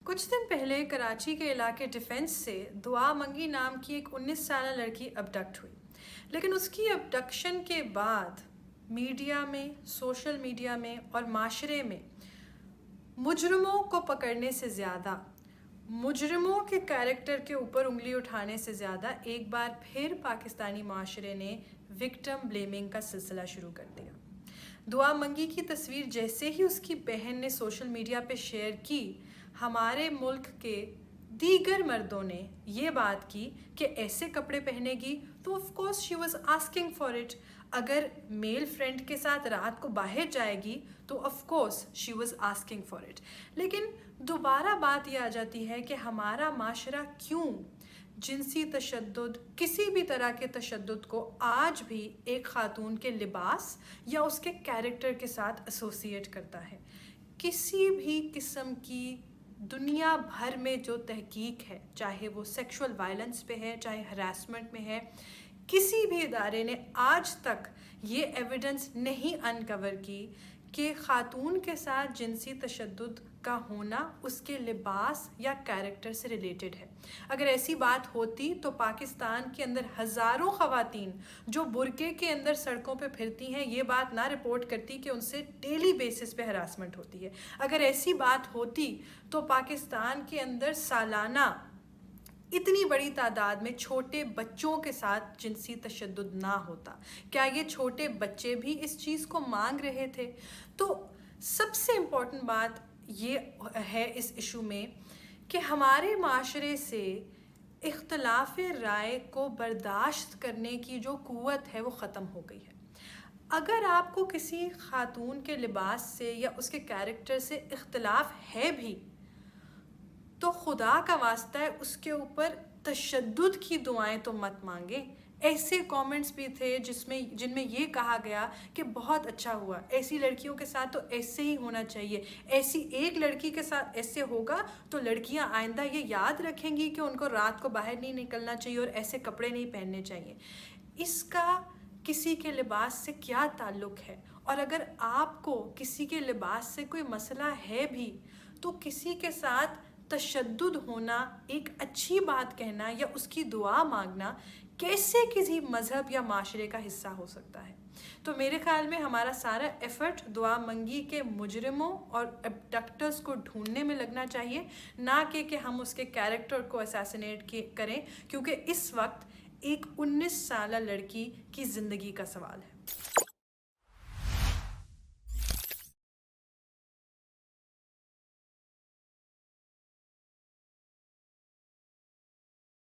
کچھ دن پہلے کراچی کے علاقے ڈیفنس سے دعا منگی نام کی ایک 19 سالہ لڑکی ابڈکٹ ہوئی، لیکن اس کی ابڈکشن کے بعد میڈیا میں، سوشل میڈیا میں اور معاشرے میں مجرموں کو پکڑنے سے زیادہ، مجرموں کے کیریکٹر کے اوپر انگلی اٹھانے سے زیادہ ایک بار پھر پاکستانی معاشرے نے وکٹم بلیمنگ کا سلسلہ شروع کر دیا۔ دعا منگی کی تصویر جیسے ہی اس کی بہن نے سوشل میڈیا پہ شیئر کی، ہمارے ملک کے دیگر مردوں نے یہ بات کی کہ ایسے کپڑے پہنے گی تو of course she was asking for it. اگر میل فرینڈ کے ساتھ رات کو باہر جائے گی تو of course she was asking for it. لیکن دوبارہ بات یہ آ جاتی ہے کہ ہمارا معاشرہ کیوں جنسی تشدد، کسی بھی طرح کے تشدد کو آج بھی ایک خاتون کے لباس یا اس کے کیریکٹر کے ساتھ ایسوسیٹ کرتا ہے۔ کسی بھی قسم کی دنیا بھر میں جو تحقیق ہے، چاہے وہ سیکشول وائلنس پہ ہے، چاہے ہراسمنٹ میں ہے، کسی بھی ادارے نے آج تک یہ ایویڈنس نہیں انکور کی کہ خاتون کے ساتھ جنسی تشدد کا ہونا اس کے لباس یا کیریکٹر سے ریلیٹڈ ہے۔ اگر ایسی بات ہوتی تو پاکستان کے اندر ہزاروں خواتین جو برقعے کے اندر سڑکوں پہ پھرتی ہیں یہ بات نہ رپورٹ کرتی کہ ان سے ڈیلی بیسس پہ ہراسمنٹ ہوتی ہے۔ اگر ایسی بات ہوتی تو پاکستان کے اندر سالانہ اتنی بڑی تعداد میں چھوٹے بچوں کے ساتھ جنسی تشدد نہ ہوتا۔ کیا یہ چھوٹے بچے بھی اس چیز کو مانگ رہے تھے؟ تو سب سے امپورٹنٹ بات یہ ہے اس ایشو میں کہ ہمارے معاشرے سے اختلاف رائے کو برداشت کرنے کی جو قوت ہے وہ ختم ہو گئی ہے۔ اگر آپ کو کسی خاتون کے لباس سے یا اس کے کیریکٹر سے اختلاف ہے بھی تو خدا کا واسطہ ہے اس کے اوپر تشدد کی دعائیں تو مت مانگیں۔ ایسے کامنٹس بھی تھے جن میں یہ کہا گیا کہ بہت اچھا ہوا، ایسی لڑکیوں کے ساتھ تو ایسے ہی ہونا چاہیے، ایسی ایک لڑکی کے ساتھ ایسے ہوگا تو لڑکیاں آئندہ یہ یاد رکھیں گی کہ ان کو رات کو باہر نہیں نکلنا چاہیے اور ایسے کپڑے نہیں پہننے چاہیے۔ اس کا کسی کے لباس سے کیا تعلق ہے؟ اور اگر آپ کو کسی کے لباس سے کوئی مسئلہ ہے بھی تو کسی کے ساتھ تشدد ہونا، ایک اچھی بات کہنا یا اس کی دعا مانگنا کیسے کسی مذہب یا معاشرے کا حصہ ہو سکتا ہے؟ تو میرے خیال میں ہمارا سارا ایفرٹ دعا منگی کے مجرموں اور ابڈکٹرز کو ڈھونڈنے میں لگنا چاہیے، نہ کہ ہم اس کے کیریکٹر کو اسیسینیٹ کریں، کیونکہ اس وقت ایک 19 سالہ لڑکی کی زندگی کا سوال ہے۔